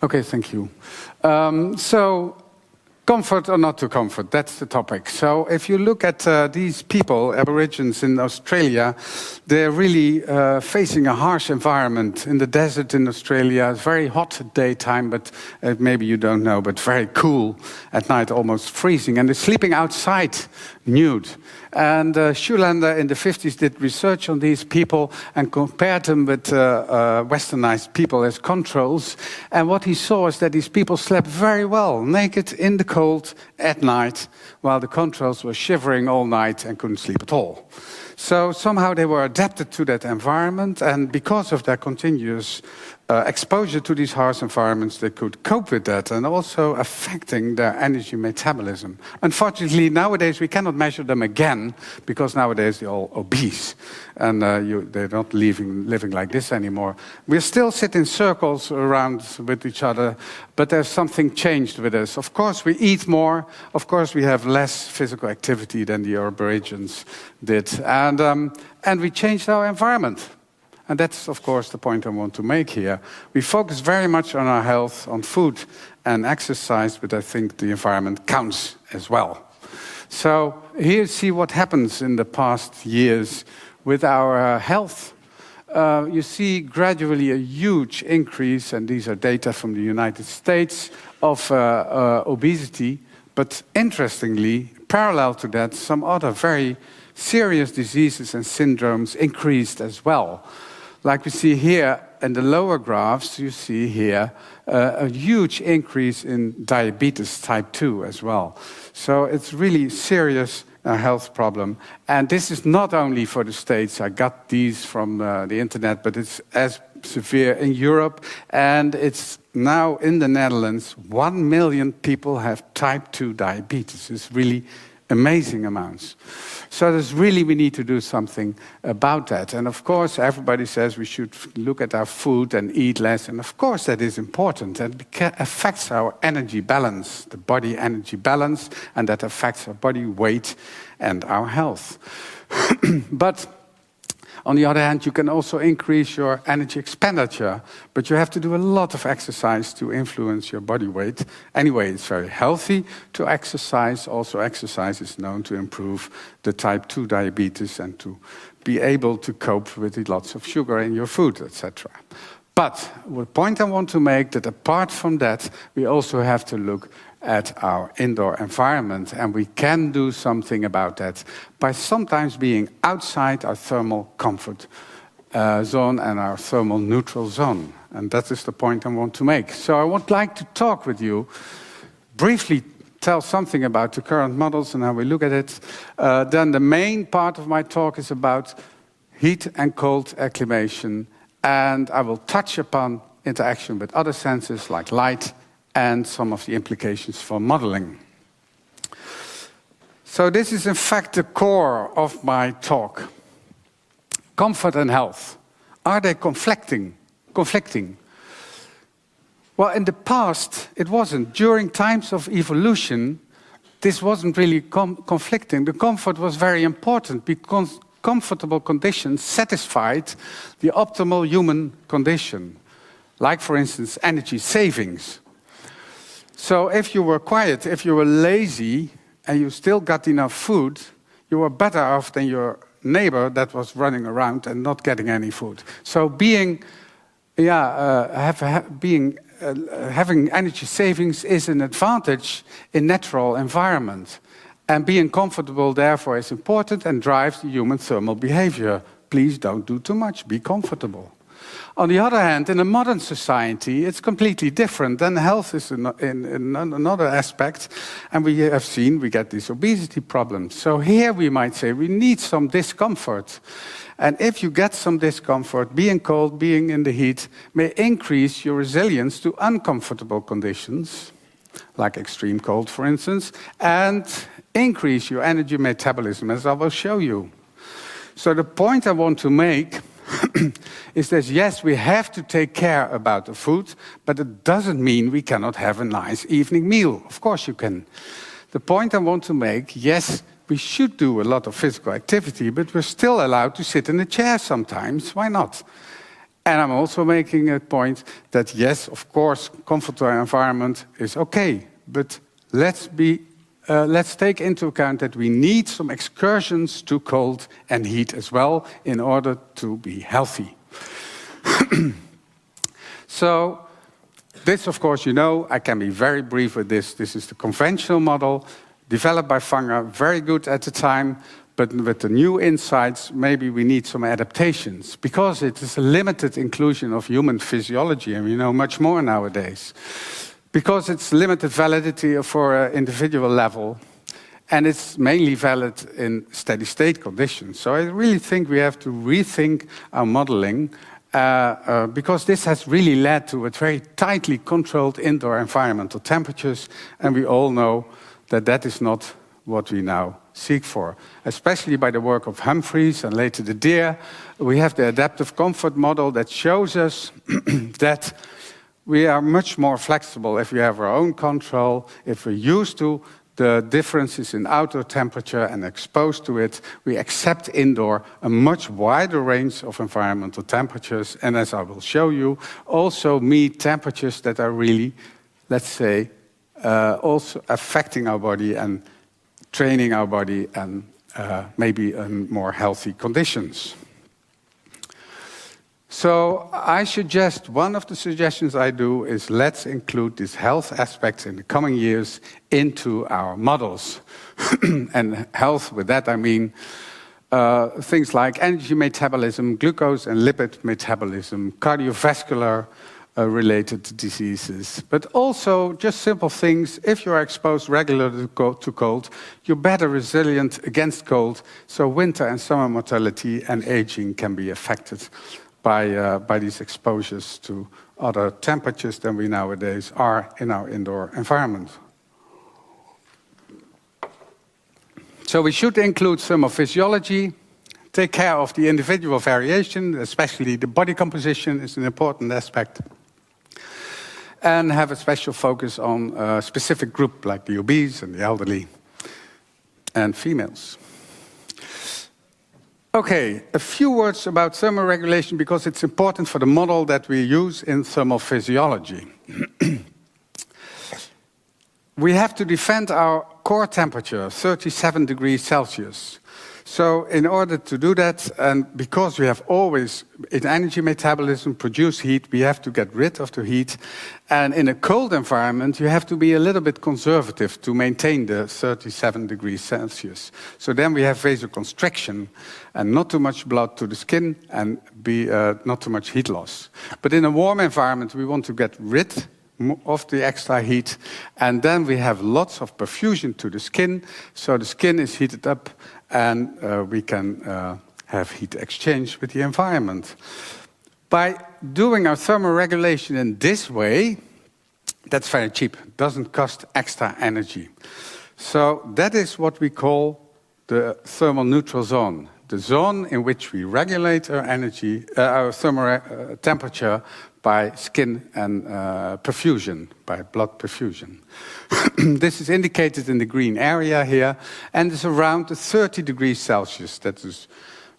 Okay, thank you. So, comfort or not to comfort, that's the topic. So if you look at these people, Aborigines in Australia, they're really facing a harsh environment. In the desert in Australia, it's very hot at daytime, but maybe you don't know, but very cool at night, almost freezing. And they're sleeping outside, nude. And Schulander in the 50s did research on these people and compared them with westernized people as controls. And what he saw is that these people slept very well, naked in the cold at night, while the controls were shivering all night and couldn't sleep at all. So somehow they were adapted to that environment, and because of their continuous exposure to these harsh environments, they could cope with that, and also affecting their energy metabolism. Unfortunately, nowadays we cannot measure them again, because nowadays they're all obese, and they're not living like this anymore. We still sit in circles around with each other, but there's something changed with us. Of course, we eat more. Of course, we have less physical activity than the Aborigines did, and we changed our environment. And that's, of course, the point I want to make here. We focus very much on our health, on food and exercise, but I think the environment counts as well. So here you see what happens in the past years with our health. You see gradually a huge increase, and these are data from the United States, of obesity. But interestingly, parallel to that, some other very serious diseases and syndromes increased as well. Like we see here in the lower graphs, you see here a huge increase in diabetes type 2 as well. So it's really serious health problem. And this is not only for the States. I got these from the internet, but it's as severe in Europe. And it's now in the Netherlands, 1 million people have type 2 diabetes. It's really amazing amounts. So we need to do something about that. And of course, everybody says we should look at our food and eat less. And of course, that is important. And it affects our energy balance, the body energy balance, and that affects our body weight and our health. But on the other hand, you can also increase your energy expenditure, but you have to do a lot of exercise to influence your body weight. Anyway, it's very healthy to exercise. Also, exercise is known to improve the type 2 diabetes and to be able to cope with the lots of sugar in your food, etc. But the point I want to make that apart from that, we also have to look at our indoor environment, and we can do something about that by sometimes being outside our thermal comfort zone and our thermal neutral zone. And that is the point I want to make. So I would like to talk with you, briefly tell something about the current models and how we look at it. Then the main part of my talk is about heat and cold acclimation, and I will touch upon interaction with other senses like light, and some of the implications for modeling. So this is in fact the core of my talk. Comfort and health. Are they conflicting? Well, in the past, it wasn't. During times of evolution, this wasn't really conflicting. The comfort was very important because comfortable conditions satisfied the optimal human condition. Like, for instance, energy savings. So if you were quiet, if you were lazy, and you still got enough food, you were better off than your neighbor that was running around and not getting any food. So having energy savings is an advantage in natural environment. And being comfortable, therefore, is important and drives the human thermal behavior. Please don't do too much, be comfortable. On the other hand, in a modern society, it's completely different. Then health is in another aspect, and we have seen we get these obesity problems. So here we might say we need some discomfort. And if you get some discomfort, being cold, being in the heat, may increase your resilience to uncomfortable conditions, like extreme cold, for instance, and increase your energy metabolism, as I will show you. So the point I want to make is that, yes, we have to take care about the food, but it doesn't mean we cannot have a nice evening meal. Of course you can. The point I want to make, yes, we should do a lot of physical activity, but we're still allowed to sit in a chair sometimes. Why not? And I'm also making a point that, yes, of course, comfortable environment is okay, but let's take into account that we need some excursions to cold and heat as well in order to be healthy. So this, of course, you know, I can be very brief with this. This is the conventional model developed by Wenger, very good at the time. But with the new insights, maybe we need some adaptations, because it is a limited inclusion of human physiology, and we know much more nowadays. Because it's limited validity for an individual level, and it's mainly valid in steady state conditions. So I really think we have to rethink our modeling, because this has really led to a very tightly controlled indoor environmental temperatures, and we all know that that is not what we now seek for. Especially by the work of Humphreys and later de Deer, we have the adaptive comfort model that shows us that we are much more flexible if we have our own control, if we're used to the differences in outdoor temperature and exposed to it, we accept indoor a much wider range of environmental temperatures, and as I will show you, also meet temperatures that are really, let's say, also affecting our body and training our body and maybe in more healthy conditions. So I suggest, one of the suggestions I do is let's include these health aspects in the coming years into our models. And health, with that I mean things like energy metabolism, glucose and lipid metabolism, cardiovascular related diseases, but also just simple things. If you are exposed regularly to cold, you're better resilient against cold, so winter and summer mortality and aging can be affected by these exposures to other temperatures than we nowadays are in our indoor environment. So we should include thermophysiology, take care of the individual variation, especially the body composition is an important aspect, and have a special focus on a specific group like the obese and the elderly and females. Okay, a few words about thermoregulation because it's important for the model that we use in thermal physiology. We have to defend our core temperature, 37 degrees Celsius. So in order to do that, and because we have always, in energy metabolism, produce heat, we have to get rid of the heat. And in a cold environment, you have to be a little bit conservative to maintain the 37 degrees Celsius. So then we have vasoconstriction, and not too much blood to the skin, and not too much heat loss. But in a warm environment, we want to get rid of the extra heat, and then we have lots of perfusion to the skin, so the skin is heated up, and we can have heat exchange with the environment. By doing our thermoregulation in this way, that's very cheap, doesn't cost extra energy. So that is what we call the thermal neutral zone, the zone in which we regulate our energy, our thermal temperature by skin and perfusion, by blood perfusion. This is indicated in the green area here, and it's around 30 degrees Celsius. That is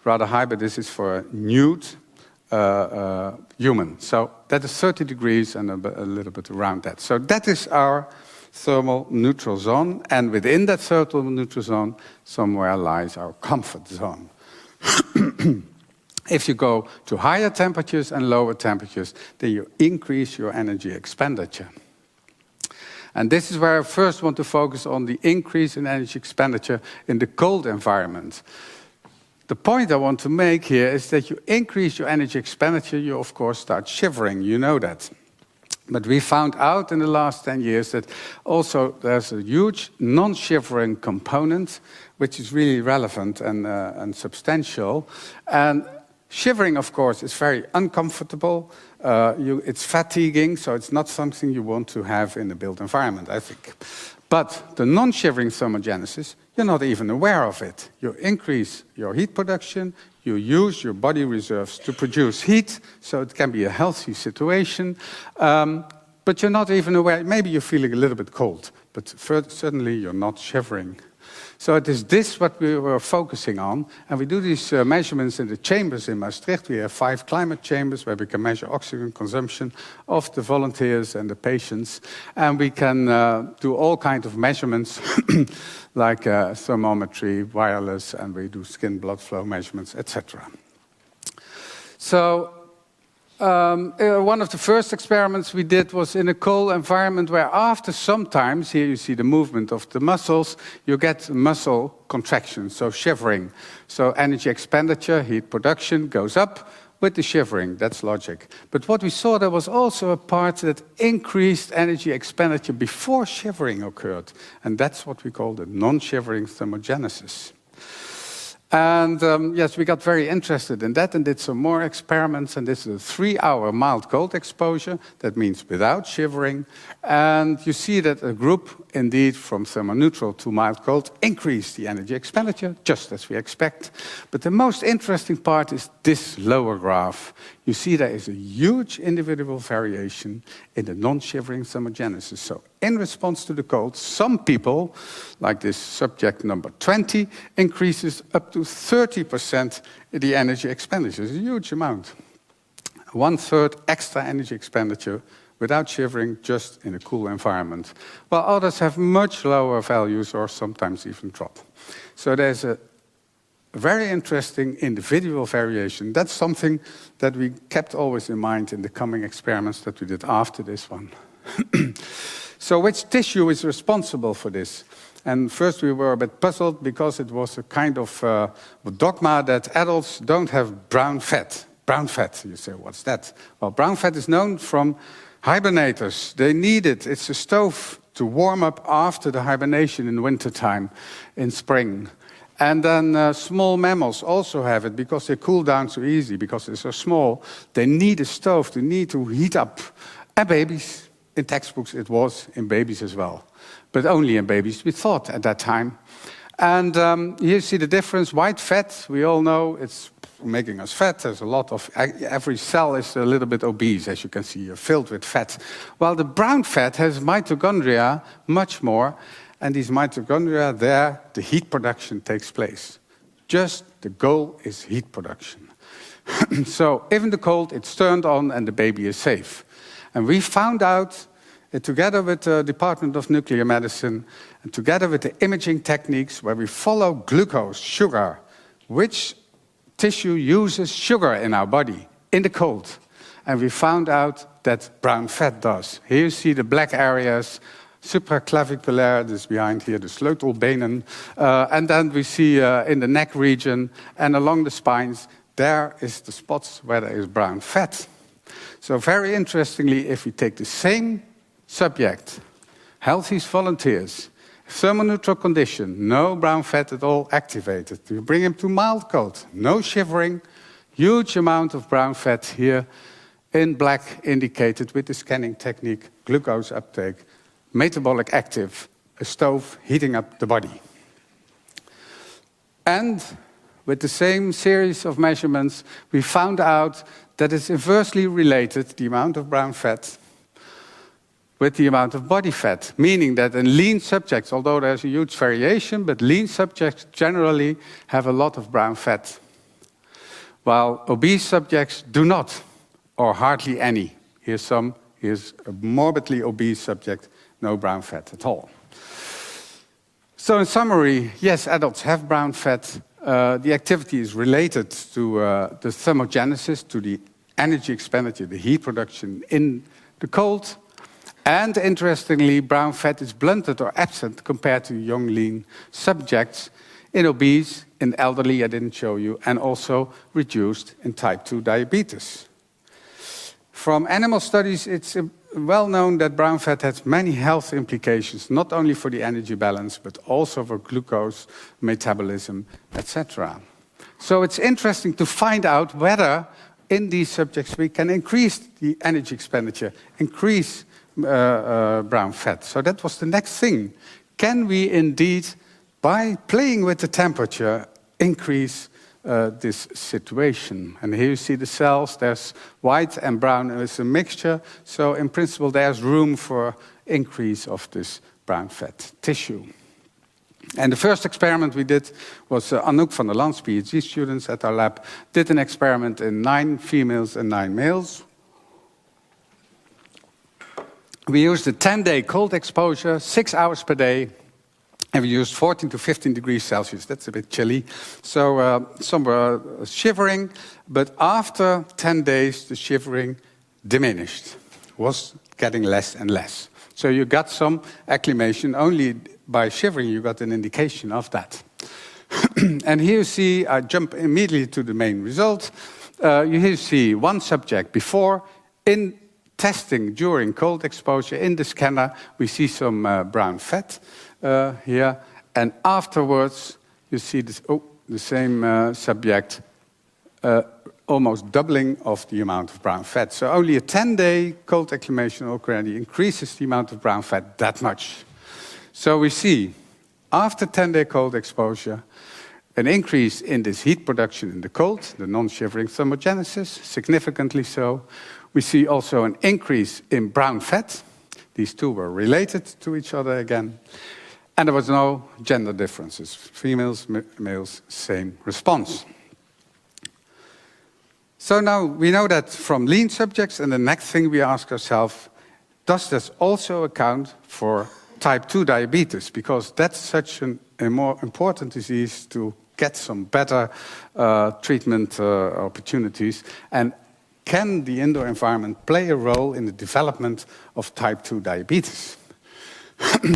rather high, but this is for a nude human. So that is 30 degrees and a little bit around that. So that is our thermal neutral zone, and within that thermal neutral zone, somewhere lies our comfort zone. If you go to higher temperatures and lower temperatures, then you increase your energy expenditure. And this is where I first want to focus on the increase in energy expenditure in the cold environment. The point I want to make here is that you increase your energy expenditure, you of course start shivering, you know that. But we found out in the last 10 years that also there's a huge non-shivering component, which is really relevant and substantial. And shivering, of course, is very uncomfortable. It's fatiguing, so it's not something you want to have in a built environment, I think. But the non-shivering thermogenesis, you're not even aware of it. You increase your heat production, you use your body reserves to produce heat, so it can be a healthy situation. But you're not even aware, maybe you're feeling a little bit cold, but certainly you're not shivering. So it is this what we were focusing on, and we do these measurements in the chambers in Maastricht. We have 5 climate chambers where we can measure oxygen consumption of the volunteers and the patients, and we can do all kinds of measurements like thermometry, wireless, and we do skin blood flow measurements, etc. So one of the first experiments we did was in a cold environment where after sometimes, here you see the movement of the muscles, you get muscle contraction, so shivering. So energy expenditure, heat production goes up with the shivering, that's logic. But what we saw, there was also a part that increased energy expenditure before shivering occurred. And that's what we call the non-shivering thermogenesis. And yes, we got very interested in that and did some more experiments. And this is a 3-hour mild cold exposure. That means without shivering. And you see that a group, indeed, from thermoneutral to mild cold, increased the energy expenditure, just as we expect. But the most interesting part is this lower graph. You see there is a huge individual variation in the non-shivering thermogenesis. So in response to the cold, some people, like this subject number 20, increases up to 30% the energy expenditure. It's a huge amount. 1/3 extra energy expenditure without shivering, just in a cool environment. While others have much lower values or sometimes even drop. So there's a very interesting individual variation. That's something that we kept always in mind in the coming experiments that we did after this one. So which tissue is responsible for this? And first we were a bit puzzled because it was a kind of dogma that adults don't have brown fat. Brown fat, you say, what's that? Well, brown fat is known from hibernators. They need it. It's a stove to warm up after the hibernation in wintertime, in spring. And then small mammals also have it because they cool down so easy, because they're so small. They need a stove, they need to heat up. And babies, in textbooks it was in babies as well. But only in babies, we thought at that time. And here you see the difference. White fat, we all know, it's making us fat. There's a lot of, every cell is a little bit obese, as you can see, you're filled with fat. While the brown fat has mitochondria, much more. And these mitochondria, there, the heat production takes place. Just the goal is heat production. So if in the cold, it's turned on and the baby is safe. And we found out, together with the Department of Nuclear Medicine, and together with the imaging techniques where we follow glucose, sugar, which tissue uses sugar in our body, in the cold. And we found out that brown fat does. Here you see the black areas, supraclavicular, this behind here, the sleutelbenen. And then we see in the neck region and along the spines, there is the spots where there is brown fat. So very interestingly, if we take the same subject, healthy volunteers, thermoneutral condition, no brown fat at all activated. We bring him to mild cold, no shivering, huge amount of brown fat here in black indicated with the scanning technique, glucose uptake, metabolic active, a stove heating up the body. And with the same series of measurements, we found out that it's inversely related, the amount of brown fat, with the amount of body fat, meaning that in lean subjects, although there's a huge variation, but lean subjects generally have a lot of brown fat, while obese subjects do not, or hardly any. Here's a morbidly obese subject, no brown fat at all. So in summary, yes, adults have brown fat. The activity is related to the thermogenesis, to the energy expenditure, the heat production in the cold. And interestingly, brown fat is blunted or absent compared to young lean subjects in obese, in elderly, I didn't show you, and also reduced in type 2 diabetes. From animal studies, it's well known that brown fat has many health implications, not only for the energy balance, but also for glucose metabolism, etc. So it's interesting to find out whether in these subjects we can increase the energy expenditure, increase brown fat. So that was the next thing. Can we indeed, by playing with the temperature, increase this situation? And here you see the cells. There's white and brown, and it's a mixture. So in principle, there's room for increase of this brown fat tissue. And the first experiment we did was Anouk van der Land's PhD students at our lab did an experiment in 9 females and 9 males. We used a 10-day cold exposure, 6 hours per day, and we used 14 to 15 degrees Celsius. That's a bit chilly. So some were shivering, but after 10 days, the shivering diminished, was getting less and less. So you got some acclimation. Only by shivering you got an indication of that. And here you see, I jump immediately to the main result. You see one subject before. In testing during cold exposure in the scanner, we see some brown fat here. And afterwards, you see this, the same subject almost doubling of the amount of brown fat. So only a 10-day cold acclimation already increases the amount of brown fat that much. So we see, after 10-day cold exposure, an increase in this heat production in the cold, the non-shivering thermogenesis, significantly so. We see also an increase in brown fat. These two were related to each other again. And there was no gender differences. Females, males, same response. So now we know that from lean subjects, and the next thing we ask ourselves, does this also account for type 2 diabetes? Because that's such a more important disease to get some better treatment opportunities. And can the indoor environment play a role in the development of type 2 diabetes?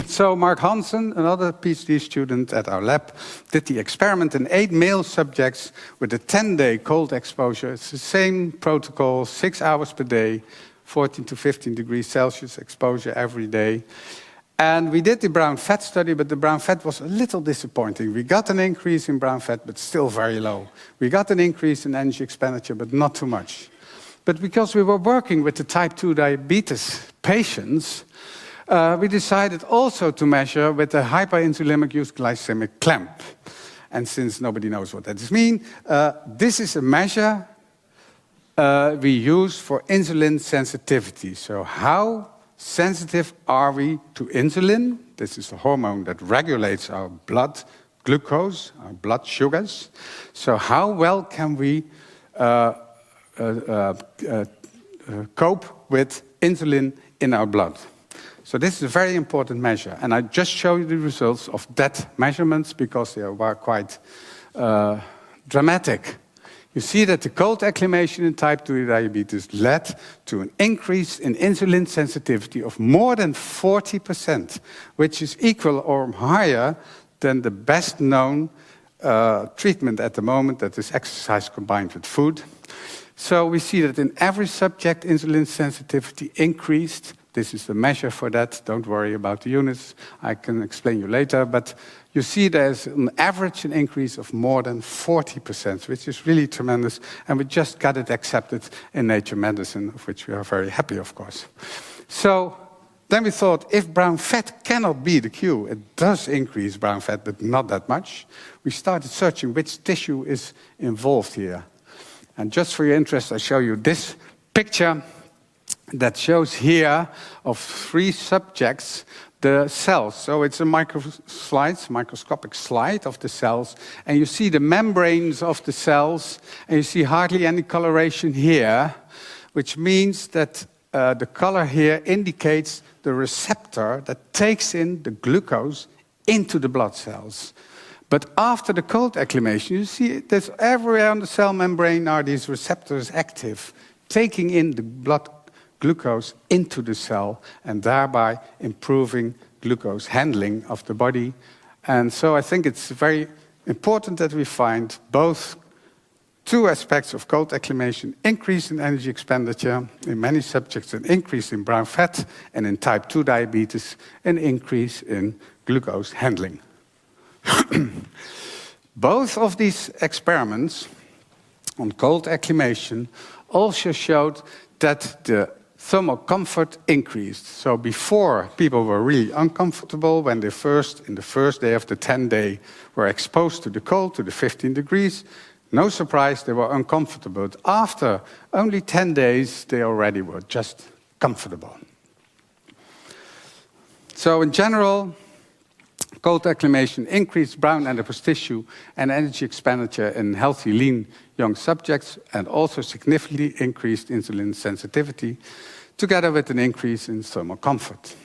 So Mark Hansen, another PhD student at our lab, did the experiment in 8 male subjects with a 10-day cold exposure. It's the same protocol, 6 hours per day, 14 to 15 degrees Celsius exposure every day. And we did the brown fat study, but the brown fat was a little disappointing. We got an increase in brown fat, but still very low. We got an increase in energy expenditure, but not too much. But because we were working with the type 2 diabetes patients, we decided also to measure with the hyperinsulinic glycemic clamp. And since nobody knows what that means, this is a measure we use for insulin sensitivity. So how sensitive are we to insulin? This is the hormone that regulates our blood glucose, our blood sugars. So how well can we cope with insulin in our blood? So this is a very important measure. And I just show you the results of that measurements because they were quite dramatic. You see that the cold acclimation in type 2 diabetes led to an increase in insulin sensitivity of more than 40%, which is equal or higher than the best known treatment at the moment, that is exercise combined with food. So we see that in every subject, insulin sensitivity increased. This is the measure for that. Don't worry about the units. I can explain you later. But you see there's an average an increase of more than 40%, which is really tremendous. And we just got it accepted in Nature Medicine, of which we are very happy, of course. So then we thought, if brown fat cannot be the cue, it does increase brown fat, but not that much. We started searching which tissue is involved here. And just for your interest, I show you this picture that shows here of 3 subjects the cells. So it's a microscopic slide of the cells, and you see the membranes of the cells, and you see hardly any coloration here, which means that the color here indicates the receptor that takes in the glucose into the blood cells. But after the cold acclimation, you see there's everywhere on the cell membrane are these receptors active, taking in the blood glucose into the cell and thereby improving glucose handling of the body. And so I think it's very important that we find both 2 aspects of cold acclimation: increase in energy expenditure in many subjects, an increase in brown fat, and in type 2 diabetes, an increase in glucose handling. Both of these experiments on cold acclimation also showed that the thermal comfort increased. So before, people were really uncomfortable when they in the first day of the 10-day, were exposed to the cold, to the 15 degrees. No surprise, they were uncomfortable. But after only 10 days, they already were just comfortable. So in general, Cold acclimation increased brown adipose tissue and energy expenditure in healthy, lean young subjects, and also significantly increased insulin sensitivity, together with an increase in thermal comfort.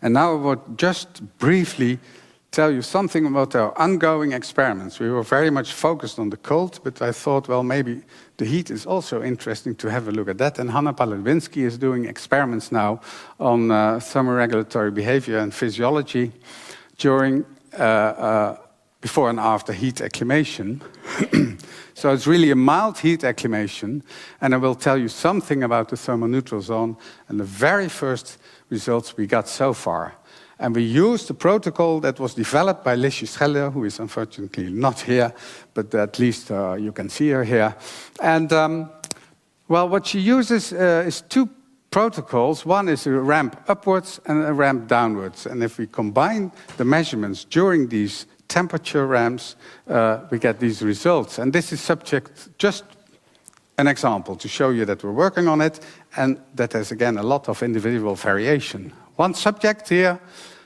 And now I would just briefly tell you something about our ongoing experiments. We were very much focused on the cold, but I thought, well, maybe the heat is also interesting to have a look at that. And Hanna Paludinski is doing experiments now on thermoregulatory behavior and physiology during, before and after heat acclimation. So it's really a mild heat acclimation, and I will tell you something about the thermoneutral zone and the very first results we got so far. And we used a protocol that was developed by Lisje Schelle, who is unfortunately not here, but at least you can see her here. And well, what she uses is two protocols. One is a ramp upwards and a ramp downwards. And if we combine the measurements during these temperature ramps, we get these results. And this is subject, just an example to show you that we're working on it, and that there's again a lot of individual variation. One subject here,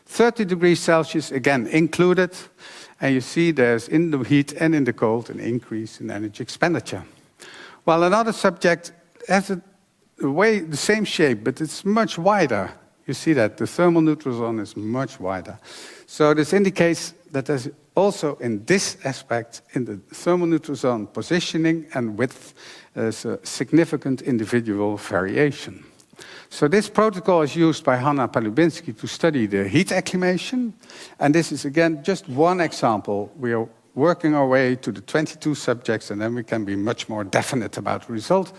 30 degrees Celsius, again included, and you see there's in the heat and in the cold an increase in energy expenditure. While another subject has the same shape, but it's much wider. You see that the thermoneutral zone is much wider. So this indicates that there's also in this aspect, in the thermoneutral zone positioning and width, there's a significant individual variation. So this protocol is used by Hanna Paludinski to study the heat acclimation. And this is, again, just one example. We are working our way to the 22 subjects, and then we can be much more definite about the result.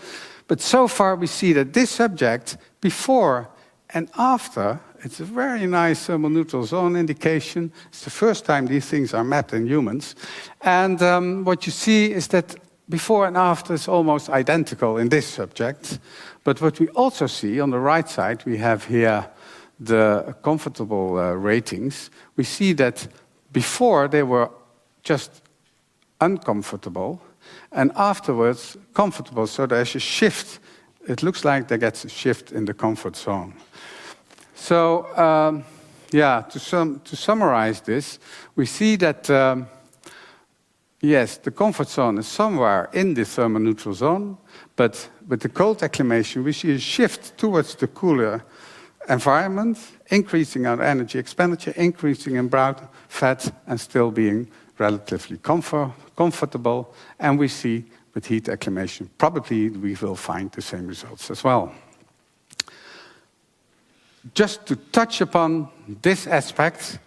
But so far, we see that this subject, before and after, it's a very nice thermoneutral zone indication. It's the first time these things are mapped in humans. And what you see is that before and after is almost identical in this subject. But what we also see on the right side, we have here the comfortable ratings. We see that before they were just uncomfortable, and afterwards comfortable. So there's a shift. It looks like there gets a shift in the comfort zone. So, yeah, to summarize this, we see that, yes, the comfort zone is somewhere in the thermoneutral zone, but with the cold acclimation, we see a shift towards the cooler environment, increasing our energy expenditure, increasing in brown fat, and still being relatively comfortable. And we see with heat acclimation, probably we will find the same results as well. Just to touch upon this aspect,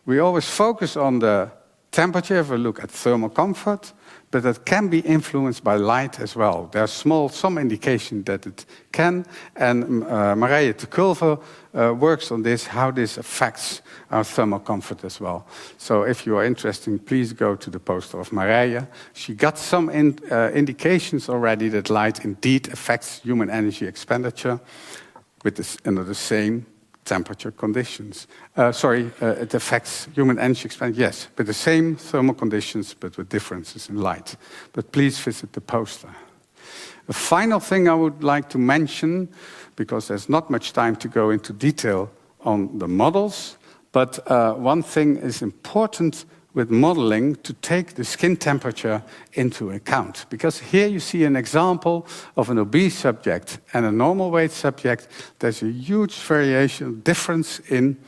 we always focus on the temperature if we look at thermal comfort, but it can be influenced by light as well. There's some indication that it can, and Marije de Kulve works on this, how this affects our thermal comfort as well. So if you are interested, please go to the poster of Marije. She got some indications already that light indeed affects human energy expenditure under the same temperature conditions. It affects human energy expenditure, yes, with the same thermal conditions, but with differences in light. But please visit the poster. A final thing I would like to mention, because there's not much time to go into detail on the models, but one thing is important with modeling to take the skin temperature into account. Because here you see an example of an obese subject and a normal weight subject. There's a huge variation, difference in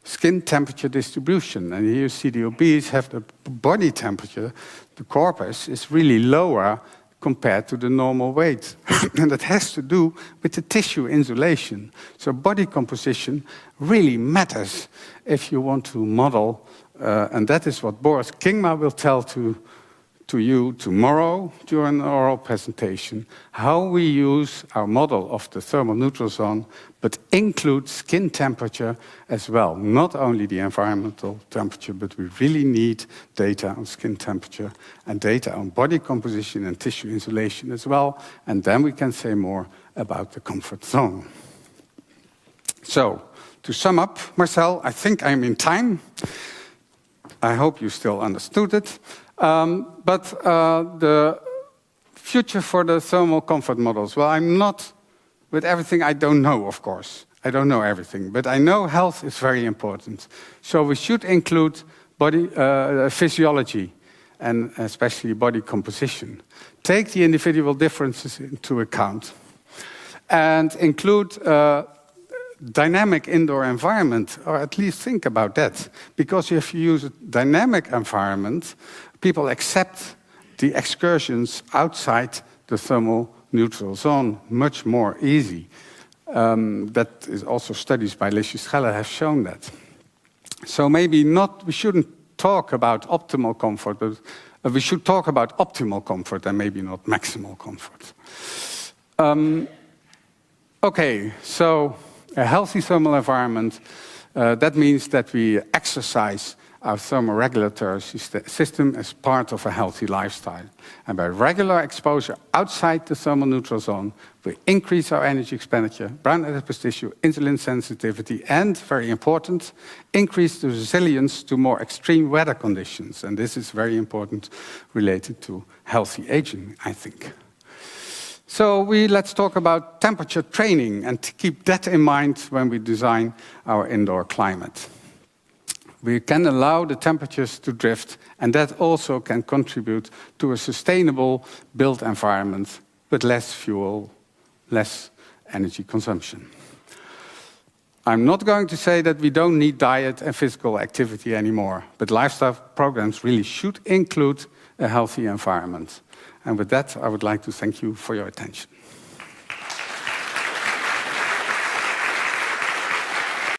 skin temperature distribution. And here you see the obese have the body temperature, the corpus is really lower compared to the normal weight. And that has to do with the tissue insulation. So body composition really matters if you want to model. And that is what Boris Kingma will tell to you tomorrow during an oral presentation, how we use our model of the thermoneutral zone, but include skin temperature as well. Not only the environmental temperature, but we really need data on skin temperature and data on body composition and tissue insulation as well. And then we can say more about the comfort zone. So, to sum up, Marcel, I think I'm in time. I hope you still understood it. But the future for the thermal comfort models, well, I'm not, with everything I don't know, of course. I don't know everything, but I know health is very important. So we should include body physiology and especially body composition. Take the individual differences into account and include dynamic indoor environment, or at least think about that. Because if you use a dynamic environment, people accept the excursions outside the thermoneutral zone much more easy. That is also studies by Lichtenbelt have shown that. So maybe not, we shouldn't talk about optimal comfort, but we should talk about optimal comfort and maybe not maximal comfort. Okay, so a healthy thermal environment, that means that we exercise our thermoregulatory system as part of a healthy lifestyle. And by regular exposure outside the thermoneutral zone, we increase our energy expenditure, brown adipose tissue, insulin sensitivity, and, very important, increase the resilience to more extreme weather conditions. And this is very important related to healthy aging, I think. So let's talk about temperature training and to keep that in mind when we design our indoor climate. We can allow the temperatures to drift, and that also can contribute to a sustainable built environment with less fuel, less energy consumption. I'm not going to say that we don't need diet and physical activity anymore, but lifestyle programs really should include a healthy environment. And with that, I would like to thank you for your attention.